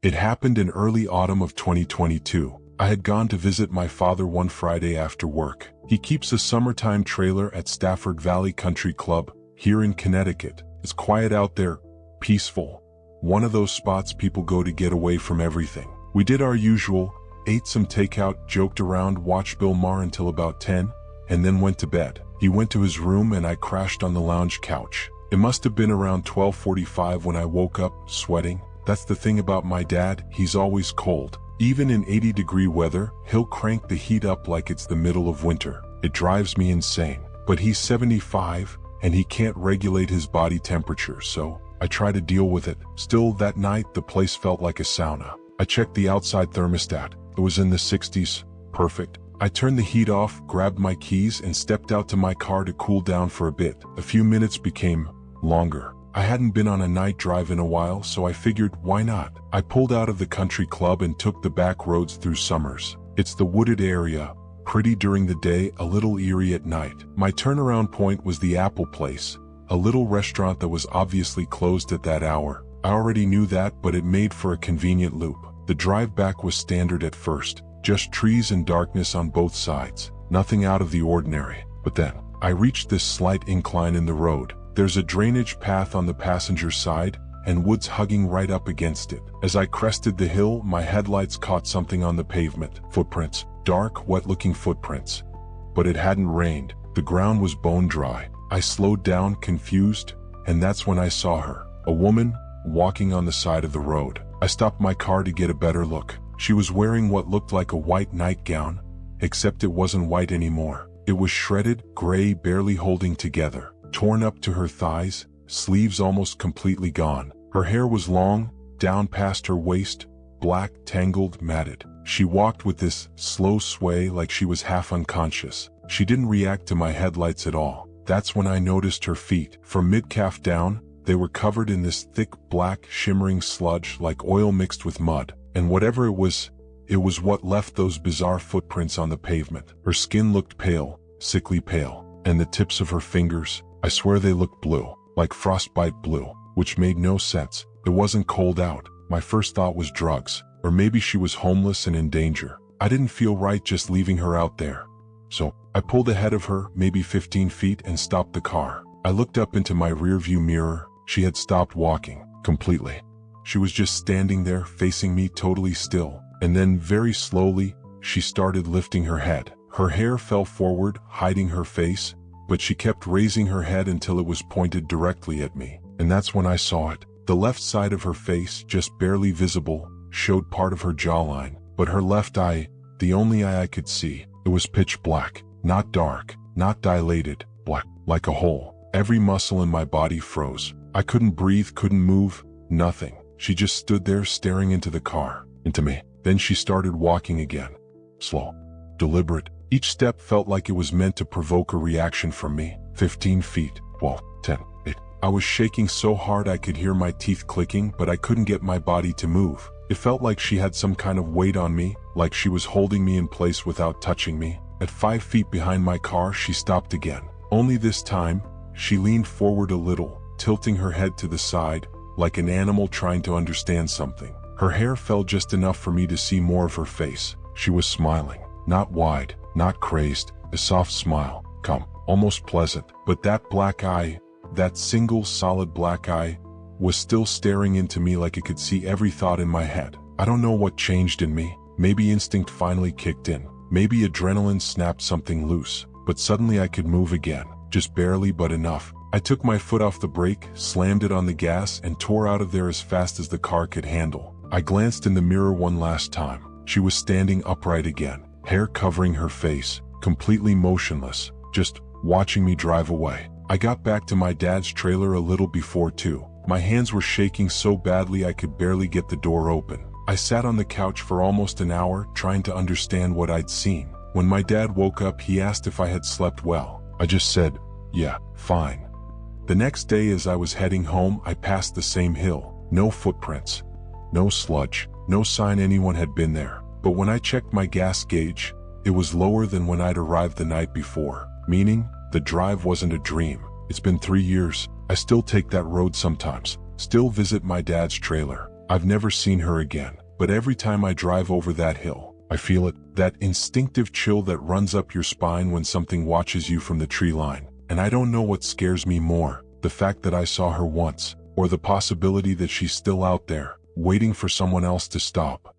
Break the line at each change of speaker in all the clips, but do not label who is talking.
It happened in early autumn of 2022. I had gone to visit my father one Friday after work. He keeps a summertime trailer at Stafford Valley Country Club, here in Connecticut. It's quiet out there, peaceful. One of those spots people go to get away from everything. We did our usual, ate some takeout, joked around, watched Bill Maher until about 10, and then went to bed. He went to his room and I crashed on the lounge couch. It must have been around 12:45 when I woke up, sweating. That's the thing about my dad, he's always cold. Even in 80-degree weather, he'll crank the heat up like it's the middle of winter. It drives me insane. But he's 75, and he can't regulate his body temperature, so I try to deal with it. Still, that night, the place felt like a sauna. I checked the outside thermostat. It was in the 60s. Perfect. I turned the heat off, grabbed my keys, and stepped out to my car to cool down for a bit. A few minutes became longer. I hadn't been on a night drive in a while, so I figured, why not? I pulled out of the country club and took the back roads through Summers. It's the wooded area, pretty during the day, a little eerie at night. My turnaround point was the Apple Place, a little restaurant that was obviously closed at that hour. I already knew that, but it made for a convenient loop. The drive back was standard at first, just trees and darkness on both sides, nothing out of the ordinary. But then, I reached this slight incline in the road. There's a drainage path on the passenger side, and woods hugging right up against it. As I crested the hill, my headlights caught something on the pavement. Footprints. Dark, wet-looking footprints. But it hadn't rained. The ground was bone dry. I slowed down, confused, and that's when I saw her. A woman, walking on the side of the road. I stopped my car to get a better look. She was wearing what looked like a white nightgown, except it wasn't white anymore. It was shredded, gray, barely holding together. Torn up to her thighs, sleeves almost completely gone. Her hair was long, down past her waist, black, tangled, matted. She walked with this slow sway like she was half unconscious. She didn't react to my headlights at all. That's when I noticed her feet. From mid-calf down, they were covered in this thick, black, shimmering sludge like oil mixed with mud. And whatever it was what left those bizarre footprints on the pavement. Her skin looked pale, sickly pale, and the tips of her fingers, I swear they looked blue, like frostbite blue, which made no sense. It wasn't cold out. My first thought was drugs, or maybe she was homeless and in danger. I didn't feel right just leaving her out there. So, I pulled ahead of her, maybe 15 feet, and stopped the car. I looked up into my rearview mirror. She had stopped walking, completely. She was just standing there, facing me, totally still. And then, very slowly, she started lifting her head. Her hair fell forward, hiding her face, but she kept raising her head until it was pointed directly at me. And that's when I saw it. The left side of her face, just barely visible, showed part of her jawline. But her left eye, the only eye I could see, it was pitch black. Not dark, not dilated, black, like a hole. Every muscle in my body froze. I couldn't breathe, couldn't move, nothing. She just stood there staring into the car, into me. Then she started walking again. Slow, deliberate. Each step felt like it was meant to provoke a reaction from me. 15 feet, 12, 10, 8. I was shaking so hard I could hear my teeth clicking, but I couldn't get my body to move. It felt like she had some kind of weight on me, like she was holding me in place without touching me. At 5 feet behind my car, she stopped again. Only this time, she leaned forward a little, tilting her head to the side, like an animal trying to understand something. Her hair fell just enough for me to see more of her face. She was smiling. Not wide, not crazed, a soft smile, calm, almost pleasant. But that black eye, that single solid black eye, was still staring into me like it could see every thought in my head. I don't know what changed in me. Maybe instinct finally kicked in. Maybe adrenaline snapped something loose. But suddenly I could move again, just barely but enough. I took my foot off the brake, slammed it on the gas, and tore out of there as fast as the car could handle. I glanced in the mirror one last time. She was standing upright again, hair covering her face, completely motionless, just watching me drive away. I got back to my dad's trailer a little before 2. My hands were shaking so badly I could barely get the door open. I sat on the couch for almost an hour, trying to understand what I'd seen. When my dad woke up, he asked if I had slept well. I just said, yeah, fine. The next day as I was heading home, I passed the same hill. No footprints, no sludge, no sign anyone had been there. But when I checked my gas gauge, it was lower than when I'd arrived the night before, meaning the drive wasn't a dream. It's been 3 years. I still take that road sometimes, still visit my dad's trailer. I've never seen her again, but every time I drive over that hill, I feel it, that instinctive chill that runs up your spine when something watches you from the tree line. And I don't know what scares me more, the fact that I saw her once, or the possibility that she's still out there, waiting for someone else to stop.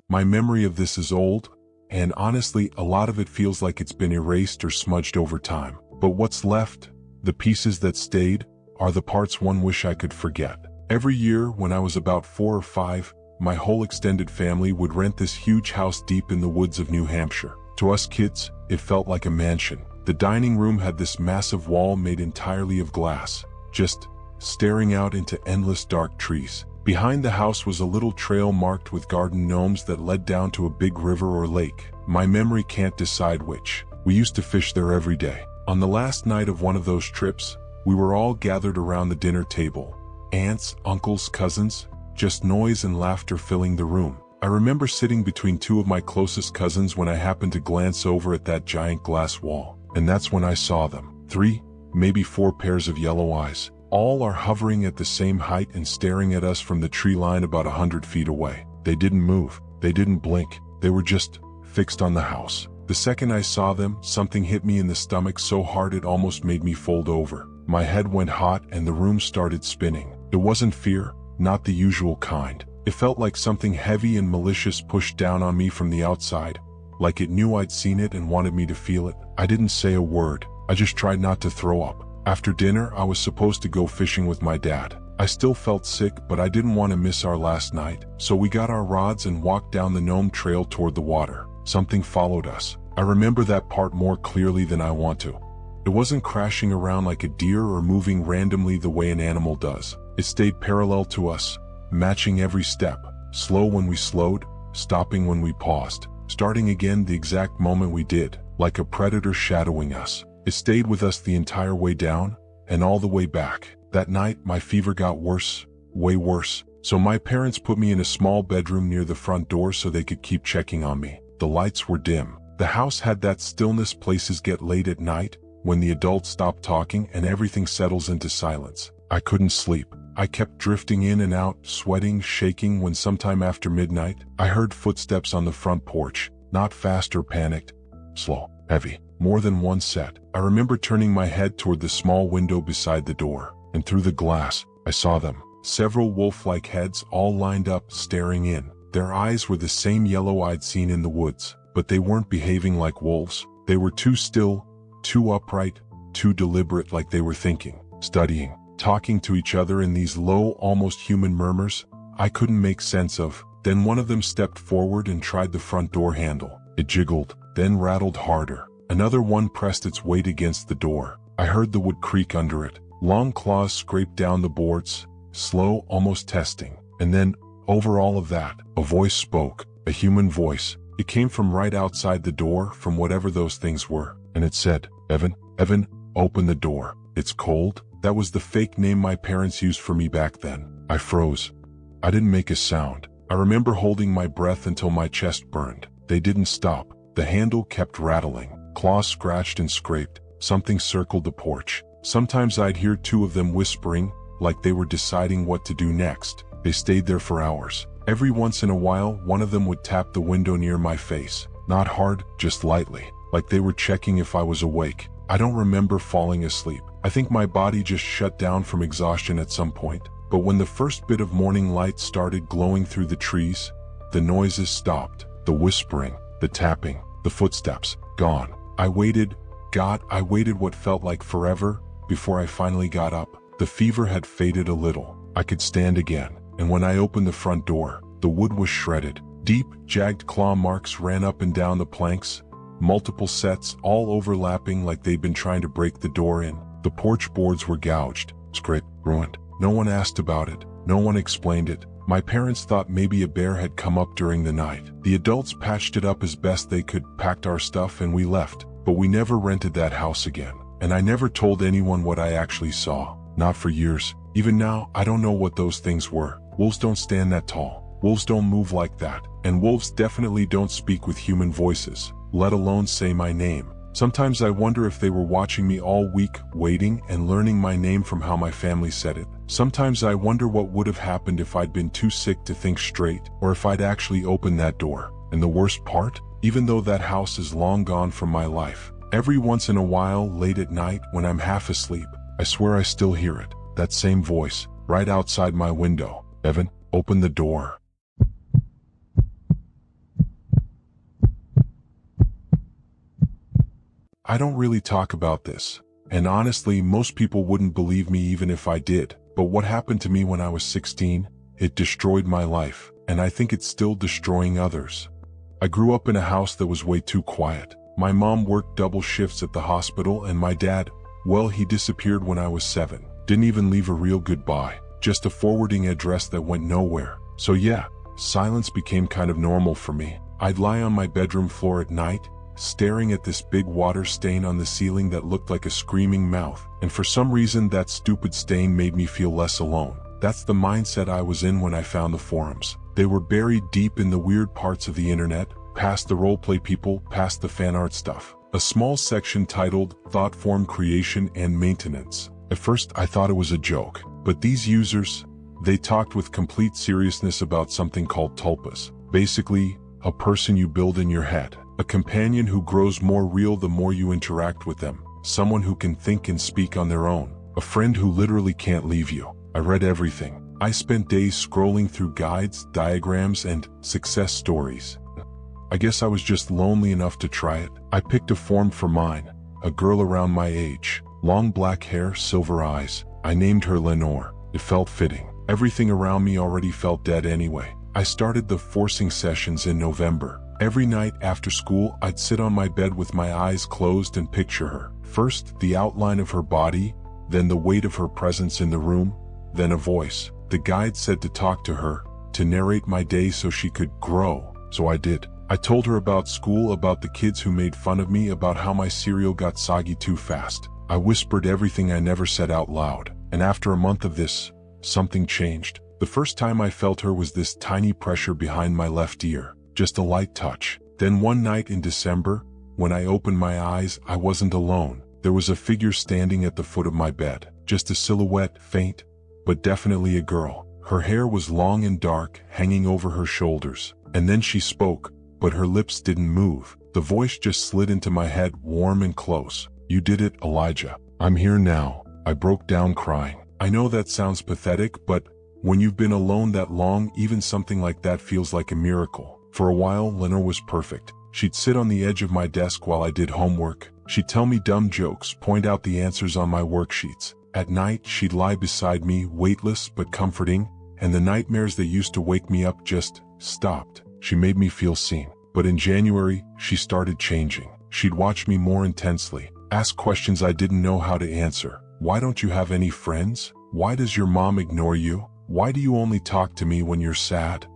My memory of this is old, and honestly, a lot of it feels like it's been erased or smudged over time. But what's left, the pieces that stayed, are the parts one wish I could forget. Every year, when I was about 4 or 5, my whole extended family would rent this huge house deep in the woods of New Hampshire. To us kids, it felt like a mansion. The dining room had this massive wall made entirely of glass, just staring out into endless dark trees. Behind the house was a little trail marked with garden gnomes that led down to a big river or lake. My memory can't decide which. We used to fish there every day. On the last night of one of those trips, we were all gathered around the dinner table. Aunts, uncles, cousins, just noise and laughter filling the room. I remember sitting between 2 of my closest cousins when I happened to glance over at that giant glass wall. And that's when I saw them. 3, maybe 4 pairs of yellow eyes. All are hovering at the same height and staring at us from the tree line about 100 feet away. They didn't move. They didn't blink. They were just fixed on the house. The second I saw them, something hit me in the stomach so hard it almost made me fold over. My head went hot and the room started spinning. It wasn't fear, not the usual kind. It felt like something heavy and malicious pushed down on me from the outside, like it knew I'd seen it and wanted me to feel it. I didn't say a word. I just tried not to throw up. After dinner, I was supposed to go fishing with my dad. I still felt sick, but I didn't want to miss our last night, so we got our rods and walked down the gnome trail toward the water. Something followed us. I remember that part more clearly than I want to. It wasn't crashing around like a deer or moving randomly the way an animal does. It stayed parallel to us, matching every step, slow when we slowed, stopping when we paused, starting again the exact moment we did, like a predator shadowing us. It stayed with us the entire way down, and all the way back. That night, my fever got worse, way worse, so my parents put me in a small bedroom near the front door so they could keep checking on me. The lights were dim. The house had that stillness places get late at night, when the adults stop talking and everything settles into silence. I couldn't sleep. I kept drifting in and out, sweating, shaking, when sometime after midnight, I heard footsteps on the front porch, not fast or panicked, slow, heavy. More than one set. I remember turning my head toward the small window beside the door, and through the glass, I saw them. Several wolf-like heads all lined up, staring in. Their eyes were the same yellow I'd seen in the woods, but they weren't behaving like wolves. They were too still, too upright, too deliberate, like they were thinking, studying, talking to each other in these low, almost human murmurs I couldn't make sense of. Then one of them stepped forward and tried the front door handle. It jiggled, then rattled harder. Another one pressed its weight against the door. I heard the wood creak under it. Long claws scraped down the boards, slow, almost testing. And then, over all of that, a voice spoke, a human voice. It came from right outside the door, from whatever those things were. And it said, "Evan, Evan, open the door. It's cold." That was the fake name my parents used for me back then. I froze. I didn't make a sound. I remember holding my breath until my chest burned. They didn't stop. The handle kept rattling. Claws scratched and scraped. Something circled the porch. Sometimes I'd hear 2 of them whispering, like they were deciding what to do next. They stayed there for hours. Every once in a while, one of them would tap the window near my face. Not hard, just lightly, like they were checking if I was awake. I don't remember falling asleep. I think my body just shut down from exhaustion at some point. But when the first bit of morning light started glowing through the trees, the noises stopped. The whispering, the tapping, the footsteps, gone. I waited what felt like forever, before I finally got up. The fever had faded a little. I could stand again, and when I opened the front door, the wood was shredded. Deep, jagged claw marks ran up and down the planks, multiple sets, all overlapping like they'd been trying to break the door in. The porch boards were gouged, scraped, ruined. No one asked about it. No one explained it. My parents thought maybe a bear had come up during the night. The adults patched it up as best they could, packed our stuff, and we left. But we never rented that house again. And I never told anyone what I actually saw. Not for years. Even now, I don't know what those things were. Wolves don't stand that tall. Wolves don't move like that. And wolves definitely don't speak with human voices, let alone say my name. Sometimes I wonder if they were watching me all week, waiting and learning my name from how my family said it. Sometimes I wonder what would have happened if I'd been too sick to think straight, or if I'd actually opened that door. And the worst part? Even though that house is long gone from my life, every once in a while, late at night, when I'm half asleep, I swear I still hear it. That same voice, right outside my window. Evan, open the door. I don't really talk about this, and honestly, most people wouldn't believe me even if I did. But what happened to me when I was 16, it destroyed my life, and I think it's still destroying others. I grew up in a house that was way too quiet. My mom worked double shifts at the hospital, and my dad, well, he disappeared when I was 7. Didn't even leave a real goodbye, just a forwarding address that went nowhere. So yeah, silence became kind of normal for me. I'd lie on my bedroom floor at night, staring at this big water stain on the ceiling that looked like a screaming mouth, and for some reason that stupid stain made me feel less alone. That's the mindset I was in when I found the forums. They were buried deep in the weird parts of the internet, past the roleplay people, past the fan art stuff. A small section titled Thought Form Creation and Maintenance. At first I thought it was a joke, but these users, they talked with complete seriousness about something called tulpas. Basically, a person you build in your head. A companion who grows more real the more you interact with them. Someone who can think and speak on their own. A friend who literally can't leave you. I read everything. I spent days scrolling through guides, diagrams, and success stories. I guess I was just lonely enough to try it. I picked a form for mine. A girl around my age. Long black hair, silver eyes. I named her Lenore. It felt fitting. Everything around me already felt dead anyway. I started the forcing sessions in November. Every night after school, I'd sit on my bed with my eyes closed and picture her. First, the outline of her body, then the weight of her presence in the room, then a voice. The guide said to talk to her, to narrate my day so she could grow. So I did. I told her about school, about the kids who made fun of me, about how my cereal got soggy too fast. I whispered everything I never said out loud. And after a month of this, something changed. The first time I felt her was this tiny pressure behind my left ear. Just a light touch. Then one night in December, when I opened my eyes, I wasn't alone. There was a figure standing at the foot of my bed. Just a silhouette, faint, but definitely a girl. Her hair was long and dark, hanging over her shoulders. And then she spoke, but her lips didn't move. The voice just slid into my head, warm and close. You did it, Elijah. I'm here now. I broke down crying. I know that sounds pathetic, but when you've been alone that long, even something like that feels like a miracle. For a while, Lenore was perfect. She'd sit on the edge of my desk while I did homework. She'd tell me dumb jokes, point out the answers on my worksheets. At night, she'd lie beside me, weightless but comforting, and the nightmares that used to wake me up just stopped. She made me feel seen. But in January, she started changing. She'd watch me more intensely, ask questions I didn't know how to answer. Why don't you have any friends? Why does your mom ignore you? Why do you only talk to me when you're sad?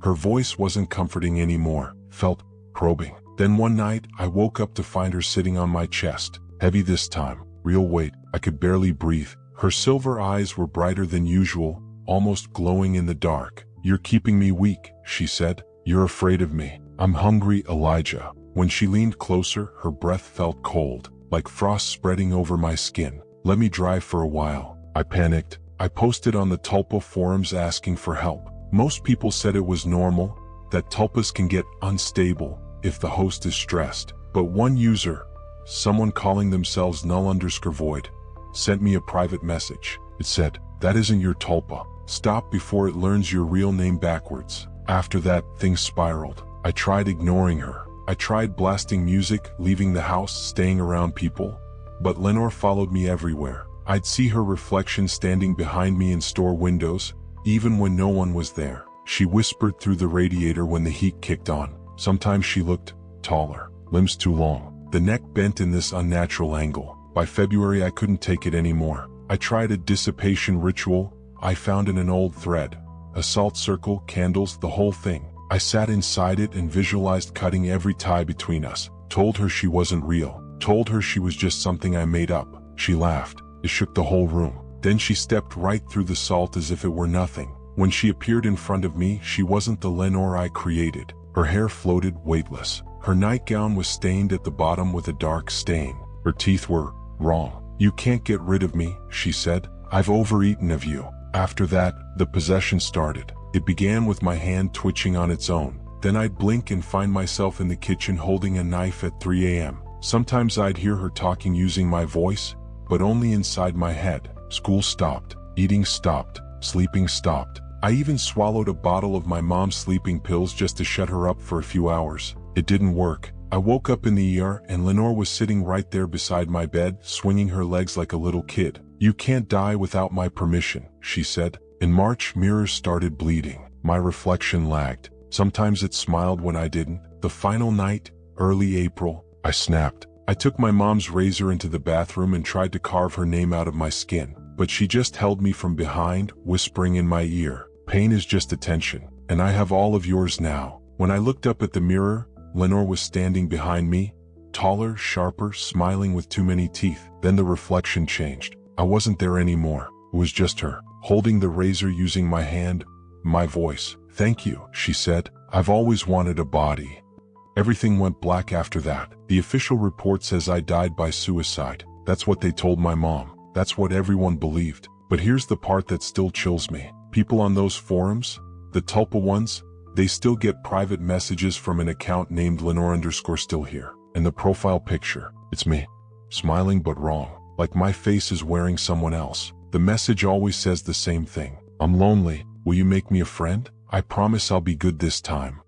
Her voice wasn't comforting anymore, felt probing. Then one night, I woke up to find her sitting on my chest, heavy this time, real weight. I could barely breathe. Her silver eyes were brighter than usual, almost glowing in the dark. You're keeping me weak, she said. You're afraid of me. I'm hungry, Elijah. When she leaned closer, her breath felt cold, like frost spreading over my skin. Let me drive for a while. I panicked. I posted on the tulpa forums asking for help. Most people said it was normal, that tulpas can get unstable if the host is stressed. But one user, someone calling themselves null_void, sent me a private message. It said, that isn't your tulpa. Stop before it learns your real name backwards. After that, things spiraled. I tried ignoring her. I tried blasting music, leaving the house, staying around people. But Lenore followed me everywhere. I'd see her reflection standing behind me in store windows, even when no one was there. She whispered through the radiator when the heat kicked on. Sometimes she looked taller, limbs too long, the neck bent in this unnatural angle. By February, I couldn't take it anymore. I tried a dissipation ritual I found in an old thread. A salt circle, candles, the whole thing. I sat inside it and visualized cutting every tie between us. Told her she wasn't real. Told her she was just something I made up. She laughed. It shook the whole room. Then she stepped right through the salt as if it were nothing. When she appeared in front of me, she wasn't the Lenore I created. Her hair floated weightless. Her nightgown was stained at the bottom with a dark stain. Her teeth were wrong. "You can't get rid of me," she said. "I've overeaten of you." After that, the possession started. It began with my hand twitching on its own. Then I'd blink and find myself in the kitchen holding a knife at 3 a.m. Sometimes I'd hear her talking using my voice, but only inside my head. School stopped. Eating stopped. Sleeping stopped. I even swallowed a bottle of my mom's sleeping pills just to shut her up for a few hours. It didn't work. I woke up in the ER and Lenore was sitting right there beside my bed, swinging her legs like a little kid. "You can't die without my permission," she said. In March, mirrors started bleeding. My reflection lagged. Sometimes it smiled when I didn't. The final night, early April, I snapped. I took my mom's razor into the bathroom and tried to carve her name out of my skin, but she just held me from behind, whispering in my ear, "Pain is just attention, and I have all of yours now." When I looked up at the mirror, Lenore was standing behind me, taller, sharper, smiling with too many teeth. Then the reflection changed. I wasn't there anymore. It was just her, holding the razor, using my hand, my voice. "Thank you," she said. "I've always wanted a body." Everything went black after that. The official report says I died by suicide. That's what they told my mom. That's what everyone believed. But here's the part that still chills me. People on those forums, the tulpa ones, they still get private messages from an account named Lenore_still_here. And the profile picture, it's me, smiling but wrong, like my face is wearing someone else. The message always says the same thing. "I'm lonely. Will you make me a friend? I promise I'll be good this time."